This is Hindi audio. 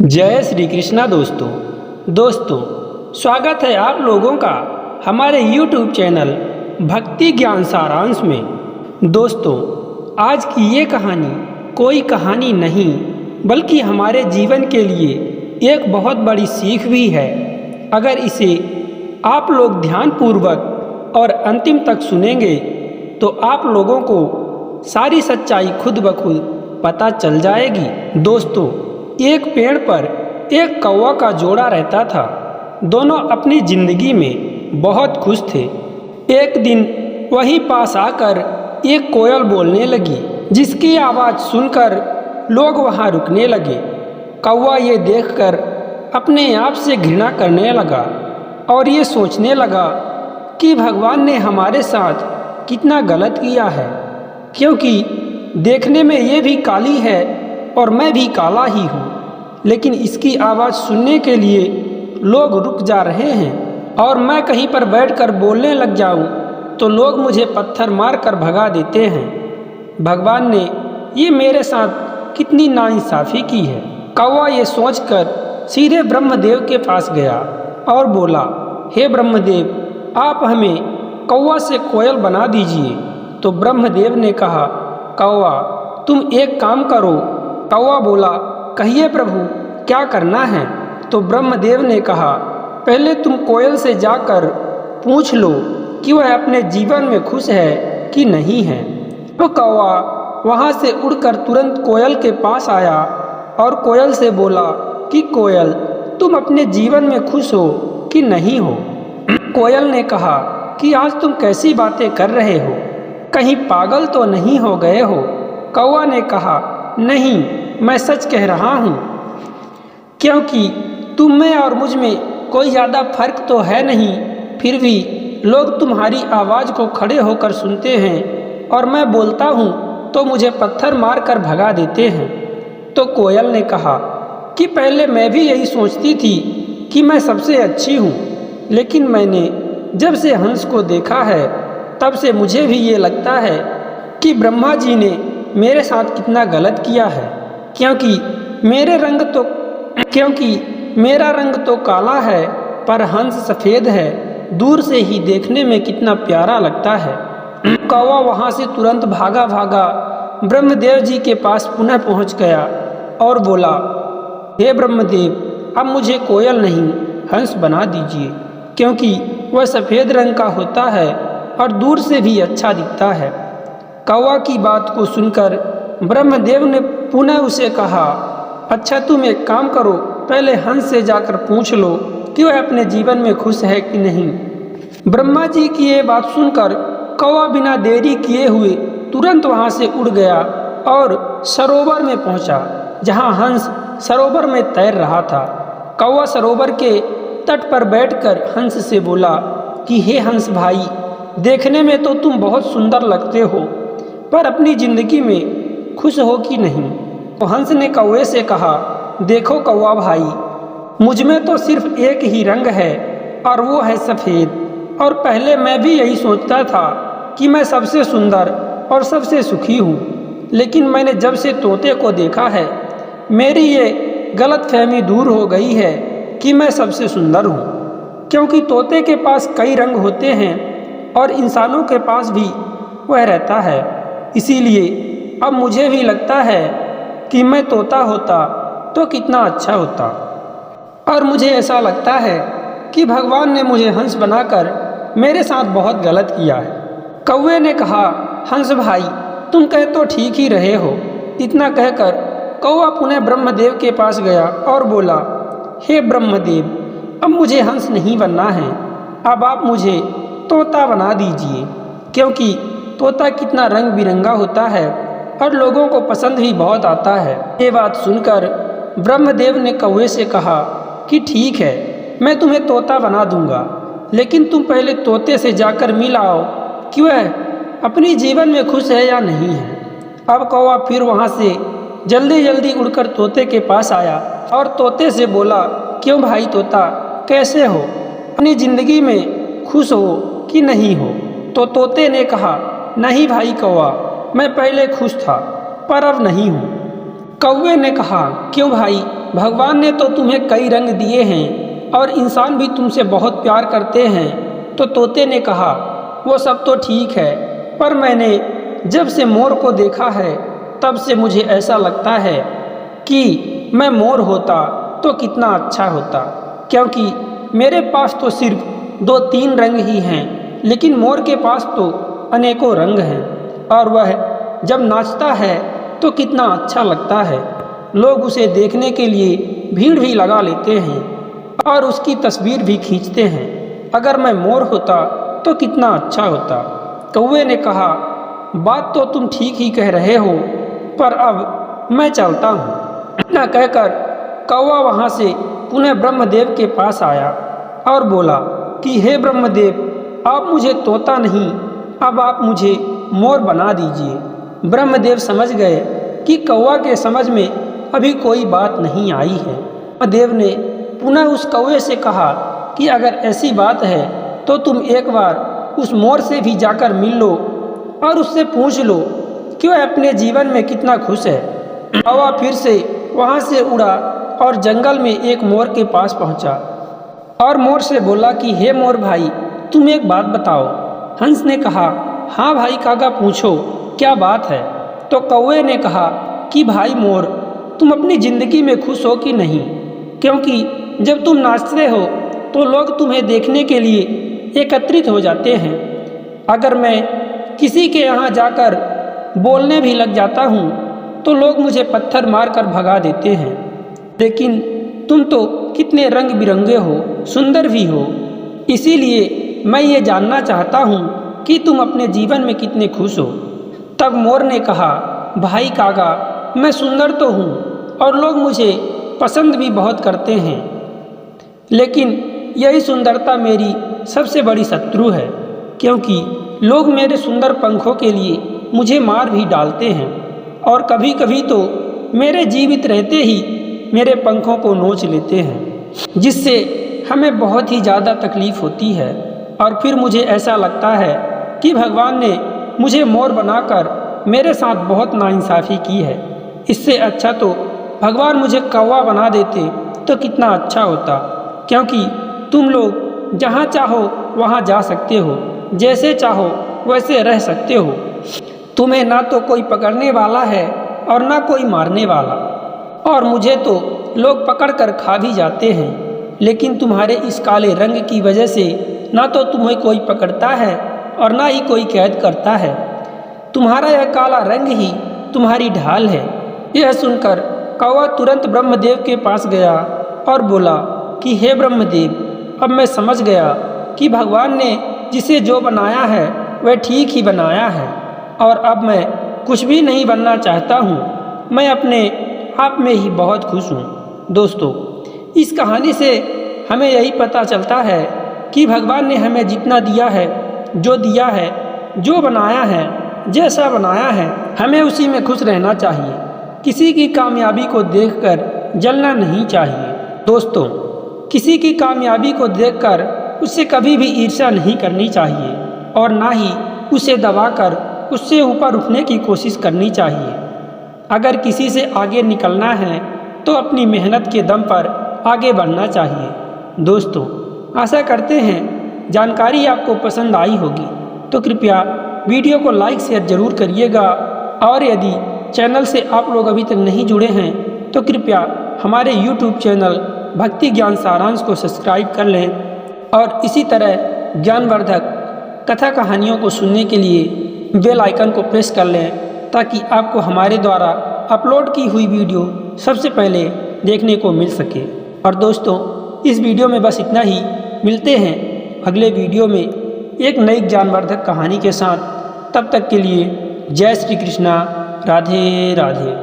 जय श्री कृष्णा दोस्तों स्वागत है आप लोगों का हमारे YouTube चैनल भक्ति ज्ञान सारांश में। दोस्तों, आज की ये कहानी कोई कहानी नहीं बल्कि हमारे जीवन के लिए एक बहुत बड़ी सीख भी है। अगर इसे आप लोग ध्यानपूर्वक और अंतिम तक सुनेंगे तो आप लोगों को सारी सच्चाई खुद ब खुद पता चल जाएगी। दोस्तों, एक पेड़ पर एक कौवा का जोड़ा रहता था। दोनों अपनी जिंदगी में बहुत खुश थे। एक दिन वहीं पास आकर एक कोयल बोलने लगी, जिसकी आवाज़ सुनकर लोग वहां रुकने लगे। कौवा ये देखकर अपने आप से घृणा करने लगा और ये सोचने लगा कि भगवान ने हमारे साथ कितना गलत किया है, क्योंकि देखने में ये भी काली है और मैं भी काला ही हूँ, लेकिन इसकी आवाज़ सुनने के लिए लोग रुक जा रहे हैं और मैं कहीं पर बैठकर बोलने लग जाऊँ तो लोग मुझे पत्थर मार कर भगा देते हैं। भगवान ने ये मेरे साथ कितनी नाइंसाफ़ी की है। कौवा ये सोचकर सीधे ब्रह्मदेव के पास गया और बोला, हे ब्रह्मदेव, आप हमें कौवा से कोयल बना दीजिए। तो ब्रह्मदेव ने कहा, कौवा, तुम एक काम करो। कौवा बोला, कहिए प्रभु, क्या करना है? तो ब्रह्मदेव ने कहा, पहले तुम कोयल से जाकर पूछ लो कि वह अपने जीवन में खुश है कि नहीं है। तो कौवा वहाँ से उड़कर तुरंत कोयल के पास आया और कोयल से बोला कि कोयल, तुम अपने जीवन में खुश हो कि नहीं हो? कोयल ने कहा कि आज तुम कैसी बातें कर रहे हो, कहीं पागल तो नहीं हो गए हो? कौवा ने कहा, नहीं, मैं सच कह रहा हूँ, क्योंकि तुम में और मुझ में कोई ज़्यादा फर्क तो है नहीं, फिर भी लोग तुम्हारी आवाज़ को खड़े होकर सुनते हैं और मैं बोलता हूँ तो मुझे पत्थर मार कर भगा देते हैं। तो कोयल ने कहा कि पहले मैं भी यही सोचती थी कि मैं सबसे अच्छी हूँ, लेकिन मैंने जब से हंस को देखा है तब से मुझे भी ये लगता है कि ब्रह्मा जी ने मेरे साथ कितना गलत किया है, क्योंकि मेरा रंग तो काला है पर हंस सफ़ेद है। दूर से ही देखने में कितना प्यारा लगता है। कौवा वहाँ से तुरंत भागा ब्रह्मदेव जी के पास पुनः पहुँच गया और बोला, हे ब्रह्मदेव, अब मुझे कोयल नहीं हंस बना दीजिए, क्योंकि वह सफ़ेद रंग का होता है और दूर से भी अच्छा दिखता है। कौवा की बात को सुनकर ब्रह्मदेव ने पुनः उसे कहा, अच्छा, तुम एक काम करो, पहले हंस से जाकर पूछ लो कि वह अपने जीवन में खुश है कि नहीं। ब्रह्मा जी की ये बात सुनकर कौवा बिना देरी किए हुए तुरंत वहाँ से उड़ गया और सरोवर में पहुँचा, जहाँ हंस सरोवर में तैर रहा था। कौवा सरोवर के तट पर बैठकर हंस से बोला कि हे हंस भाई, देखने में तो तुम बहुत सुंदर लगते हो, पर अपनी ज़िंदगी में खुश हो कि नहीं? तो हंस ने कौवे से कहा, देखो कौवा भाई, मुझ में तो सिर्फ एक ही रंग है और वो है सफ़ेद, और पहले मैं भी यही सोचता था कि मैं सबसे सुंदर और सबसे सुखी हूँ, लेकिन मैंने जब से तोते को देखा है मेरी ये गलतफहमी दूर हो गई है कि मैं सबसे सुंदर हूँ, क्योंकि तोते के पास कई रंग होते हैं और इंसानों के पास भी वह रहता है। इसीलिए अब मुझे भी लगता है कि मैं तोता होता तो कितना अच्छा होता, और मुझे ऐसा लगता है कि भगवान ने मुझे हंस बनाकर मेरे साथ बहुत गलत किया है। कौवे ने कहा, हंस भाई, तुम कह तो ठीक ही रहे हो। इतना कहकर कौवा पुनः ब्रह्मदेव के पास गया और बोला, हे ब्रह्मदेव, अब मुझे हंस नहीं बनना है, अब आप मुझे तोता बना दीजिए, क्योंकि तोता कितना रंग बिरंगा होता है और लोगों को पसंद भी बहुत आता है। ये बात सुनकर ब्रह्मदेव ने कौवे से कहा कि ठीक है, मैं तुम्हें तोता बना दूंगा, लेकिन तुम पहले तोते से जाकर मिल आओ कि वह अपनी जीवन में खुश है या नहीं है। अब कौवा फिर वहाँ से जल्दी उड़कर तोते के पास आया और तोते से बोला, क्यों भाई तोता, कैसे हो? अपनी ज़िंदगी में खुश हो कि नहीं हो? तो तोते ने कहा, नहीं भाई कौवा, मैं पहले खुश था पर अब नहीं हूँ। कौवे ने कहा, क्यों भाई, भगवान ने तो तुम्हें कई रंग दिए हैं और इंसान भी तुमसे बहुत प्यार करते हैं। तो तोते ने कहा, वो सब तो ठीक है, पर मैंने जब से मोर को देखा है तब से मुझे ऐसा लगता है कि मैं मोर होता तो कितना अच्छा होता, क्योंकि मेरे पास तो सिर्फ 2-3 रंग ही हैं, लेकिन मोर के पास तो अनेकों रंग हैं और वह जब नाचता है तो कितना अच्छा लगता है। लोग उसे देखने के लिए भीड़ भी लगा लेते हैं और उसकी तस्वीर भी खींचते हैं। अगर मैं मोर होता तो कितना अच्छा होता। कौवे ने कहा, बात तो तुम ठीक ही कह रहे हो, पर अब मैं चलता हूँ। इतना कहकर कौवा वहाँ से पुनः ब्रह्मदेव के पास आया और बोला कि हे ब्रह्मदेव, आप मुझे तोता नहीं, अब आप मुझे मोर बना दीजिए। ब्रह्मदेव समझ गए कि कौवा के समझ में अभी कोई बात नहीं आई है। ब्रह्मदेव ने पुनः उस कौवे से कहा कि अगर ऐसी बात है तो तुम एक बार उस मोर से भी जाकर मिल लो और उससे पूछ लो कि वह अपने जीवन में कितना खुश है। कौवा फिर से वहाँ से उड़ा और जंगल में एक मोर के पास पहुँचा और मोर से बोला कि हे मोर भाई, तुम एक बात बताओ। हंस ने कहा, हाँ भाई काका, पूछो क्या बात है। तो कौवे ने कहा कि भाई मोर, तुम अपनी ज़िंदगी में खुश हो कि नहीं, क्योंकि जब तुम नाचते हो तो लोग तुम्हें देखने के लिए एकत्रित हो जाते हैं। अगर मैं किसी के यहाँ जाकर बोलने भी लग जाता हूँ तो लोग मुझे पत्थर मारकर भगा देते हैं, लेकिन तुम तो कितने रंग बिरंगे हो, सुंदर भी हो। इसीलिए मैं ये जानना चाहता हूँ कि तुम अपने जीवन में कितने खुश हो। तब मोर ने कहा, भाई काका, मैं सुंदर तो हूँ और लोग मुझे पसंद भी बहुत करते हैं, लेकिन यही सुंदरता मेरी सबसे बड़ी शत्रु है, क्योंकि लोग मेरे सुंदर पंखों के लिए मुझे मार भी डालते हैं और कभी कभी तो मेरे जीवित रहते ही मेरे पंखों को नोच लेते हैं, जिससे हमें बहुत ही ज़्यादा तकलीफ़ होती है। और फिर मुझे ऐसा लगता है कि भगवान ने मुझे मोर बनाकर मेरे साथ बहुत नाइंसाफ़ी की है। इससे अच्छा तो भगवान मुझे कौवा बना देते तो कितना अच्छा होता, क्योंकि तुम लोग जहाँ चाहो वहाँ जा सकते हो, जैसे चाहो वैसे रह सकते हो। तुम्हें ना तो कोई पकड़ने वाला है और ना कोई मारने वाला, और मुझे तो लोग पकड़ कर खा भी जाते हैं, लेकिन तुम्हारे इस काले रंग की वजह से ना तो तुम्हें कोई पकड़ता है और ना ही कोई कैद करता है। तुम्हारा यह काला रंग ही तुम्हारी ढाल है। यह सुनकर कौवा तुरंत ब्रह्मदेव के पास गया और बोला कि हे ब्रह्मदेव, अब मैं समझ गया कि भगवान ने जिसे जो बनाया है वह ठीक ही बनाया है, और अब मैं कुछ भी नहीं बनना चाहता हूँ। मैं अपने आप में ही बहुत खुश हूँ। दोस्तों, इस कहानी से हमें यही पता चलता है कि भगवान ने हमें जितना दिया है, जो बनाया है, जैसा बनाया है, हमें उसी में खुश रहना चाहिए। किसी की कामयाबी को देखकर जलना नहीं चाहिए। दोस्तों, किसी की कामयाबी को देखकर उससे कभी भी ईर्ष्या नहीं करनी चाहिए और ना ही उसे दबाकर उससे ऊपर उठने की कोशिश करनी चाहिए। अगर किसी से आगे निकलना है तो अपनी मेहनत के दम पर आगे बढ़ना चाहिए। दोस्तों, आशा करते हैं जानकारी आपको पसंद आई होगी, तो कृपया वीडियो को लाइक शेयर ज़रूर करिएगा, और यदि चैनल से आप लोग अभी तक नहीं जुड़े हैं तो कृपया हमारे YouTube चैनल भक्ति ज्ञान सारांश को सब्सक्राइब कर लें और इसी तरह ज्ञानवर्धक कथा कहानियों को सुनने के लिए बेल आइकन को प्रेस कर लें, ताकि आपको हमारे द्वारा अपलोड की हुई वीडियो सबसे पहले देखने को मिल सके। और दोस्तों, इस वीडियो में बस इतना ही। मिलते हैं अगले वीडियो में एक नई ज्ञानवर्धक कहानी के साथ। तब तक के लिए जय श्री कृष्णा, राधे राधे।